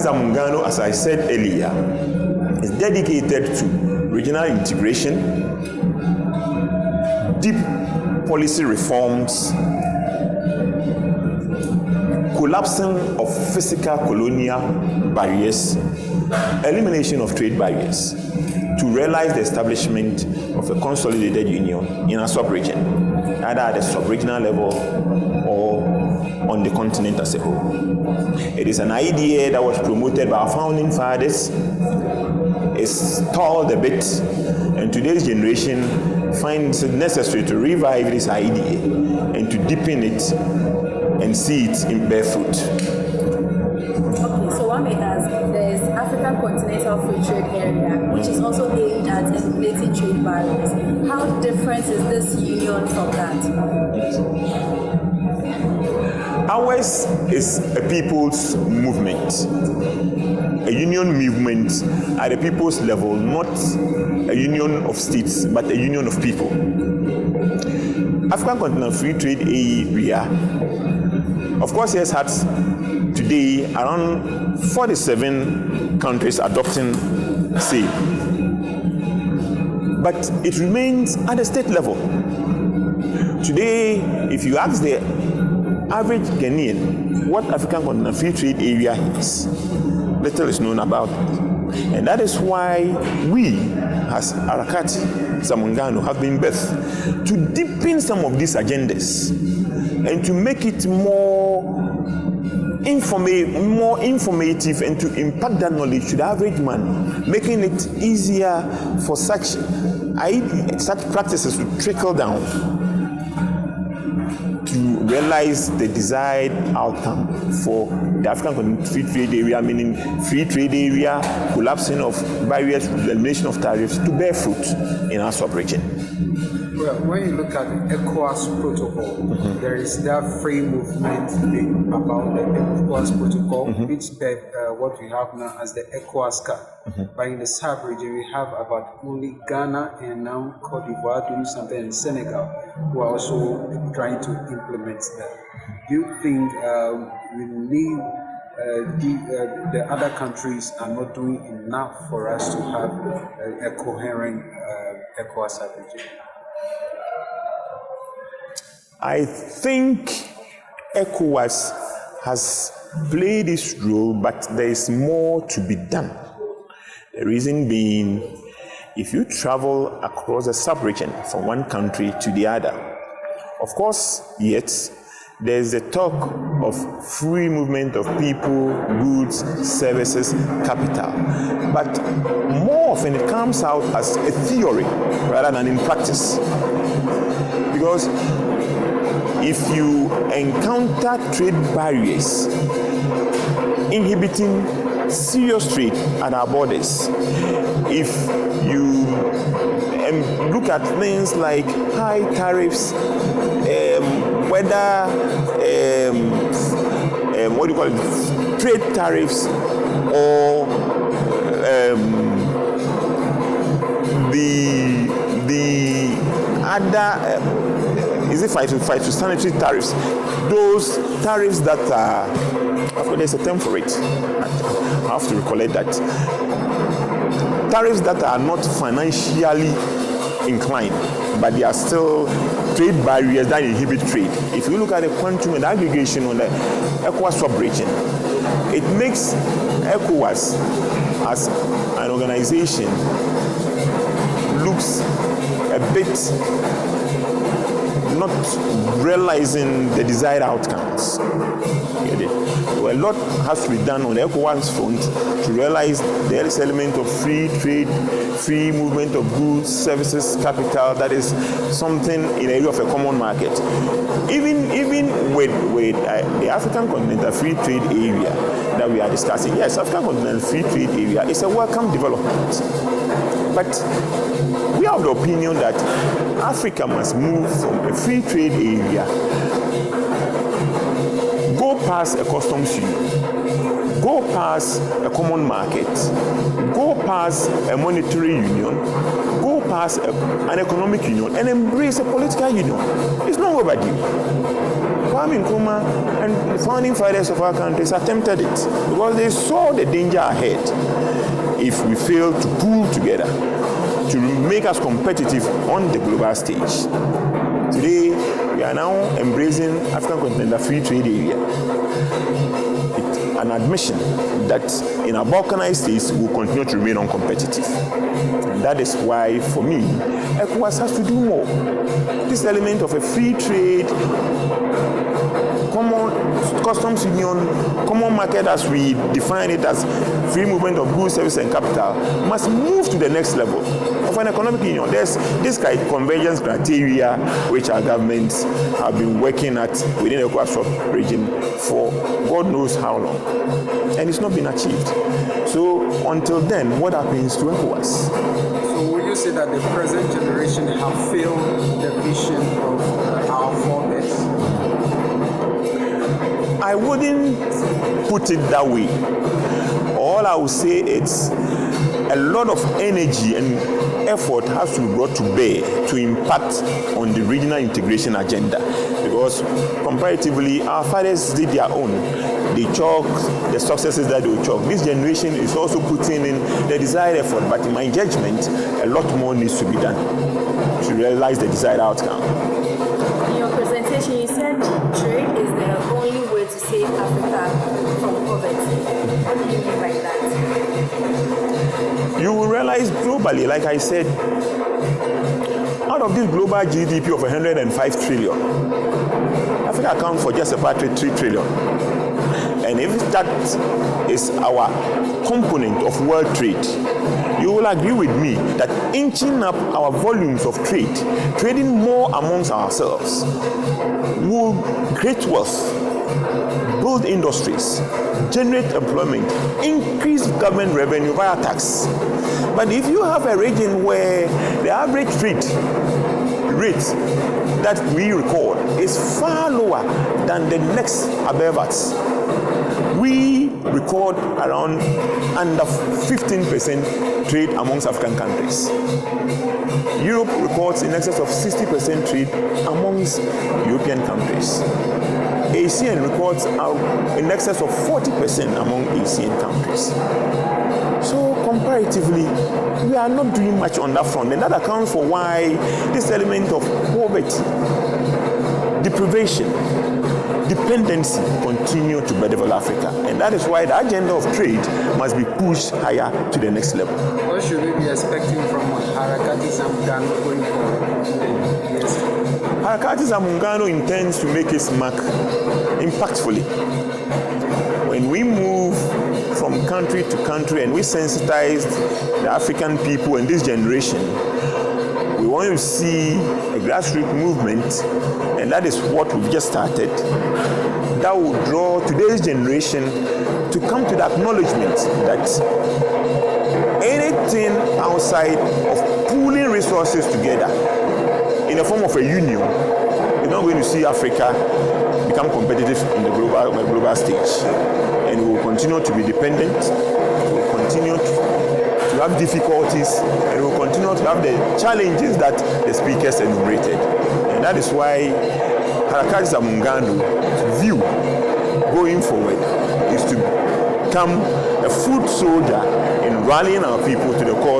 Harakati Muungano, as I said earlier, is dedicated to regional integration, deep policy reforms, collapsing of physical colonial barriers, elimination of trade barriers, to realize the establishment of a consolidated union in a sub-region, either at the sub-regional level or on the continent as a whole. It is an idea that was promoted by our founding fathers. It's stalled a bit, and today's generation finds it necessary to revive this idea and to deepen it and see it in bear fruit. Okay, so one may ask, there is African Continental Free Trade Area, which is also aimed at eliminating trade barriers. How different is this union from that? Ours is a people's movement, a union movement at a people's level, not a union of states, but a union of people. African Continental Free Trade Area, of course, has had today around 47 countries adopting SAFE, but it remains at the state level. Today, if you ask the average Ghanaian what African Continental Free Trade Area is, little is known about it. And that is why we, as Harakati Muungano, have been birthed to deepen some of these agendas and to make it more informative and to impart that knowledge to the average man, making it easier for such practices to trickle down to realize the desired outcome for the African Free Trade Area, meaning free trade area, collapsing of barriers, elimination of tariffs, to bear fruit in our sub-region. Well, when you look at the ECOWAS protocol, there is that free movement about the ECOWAS protocol, which what we have now as the ECOWAS card. But in the sub-region, we have about only Ghana and now Cote d'Ivoire doing something, in Senegal, who are also trying to implement that. Do you think we need the other countries are not doing enough for us to have a coherent ECOWAS sub-region? I think ECOWAS has played its role, but there is more to be done. The reason being, if you travel across a sub-region from one country to the other, of course, yet there's a talk of free movement of people, goods, services, capital. But more often it comes out as a theory rather than in practice. Because if you encounter trade barriers inhibiting serious trade at our borders, if you look at things like high tariffs, whether trade tariffs or the other is it phytosanitary tariffs? Those tariffs that are, of course, there's a term for it. I have to recollect that. Tariffs that are not financially inclined, but they are still trade barriers that inhibit trade. If you look at the quantum and aggregation on the ECOWAS sub-region, it makes ECOWAS as an organization looks a bit not realizing the desired outcomes. So a lot has to be done on the ECOWAS front to realize there is element of free trade, free movement of goods, services, capital. That is something in the area of a common market. Even with the African Continental Free Trade Area that we are discussing, yes, African Continental Free Trade Area is a welcome development. But we are of the opinion that Africa must move from a free trade area, go past a customs union, go past a common market, go past a monetary union, go past an economic union, and embrace a political union. It's not overdue. Kwame Nkrumah and the founding fathers of our countries attempted it because they saw the danger ahead if we fail to pull together to make us competitive on the global stage. Today, we are now embracing African continental free trade area. It's an admission that in our balkanized states, we will continue to remain uncompetitive. And that is why, for me, ECOWAS has to do more. This element of a free trade, common customs union, common market as we define it as free movement of goods, services, and capital, must move to the next level of an economic union. There's this convergence criteria which our governments have been working at within the ECOWAS region for God knows how long, and it's not been achieved. So until then, what happens to ECOWAS? So would you say that the present generation have failed the vision of our forebears? I wouldn't put it that way. All I would say is a lot of energy and effort has to be brought to bear to impact on the regional integration agenda, because comparatively our fathers did their own. They chalked the successes that they will chalk. This generation is also putting in the desired effort, but in my judgment, a lot more needs to be done to realize the desired outcome. In your presentation, you said trade is the only way to save Africa from poverty. What do you mean by that? You will realize globally, like I said, out of this global GDP of 105 trillion, Africa accounts for just about 3 trillion. And if that is our component of world trade, you will agree with me that inching up our volumes of trade, trading more amongst ourselves, will create wealth, build industries, generate employment, increase government revenue via tax. But if you have a region where the average rate that we record is far lower than the next above us, we record around under 15% trade amongst African countries. Europe records in excess of 60% trade amongst European countries. ASEAN records in excess of 40% among ASEAN countries. So comparatively, we are not doing much on that front, and that accounts for why this element of poverty, deprivation, dependency continue to bedevil Africa, and that is why the agenda of trade must be pushed higher to the next level. What should we be expecting from Harakati Muungano going forward? Yes. Harakati Muungano intends to make its mark impactfully. When we move from country to country and we sensitize the African people and this generation, we want to see a grassroots movement, and that is what we've just started, that will draw today's generation to come to the acknowledgement that anything outside of pooling resources together in the form of a union is not going to see Africa become competitive in the global stage. And we will continue to be dependent, we will continue to have difficulties, and we will continue to have the challenges that the speakers enumerated. And that is why Harakati Muungano's view going forward is to become a foot soldier in rallying our people to the cause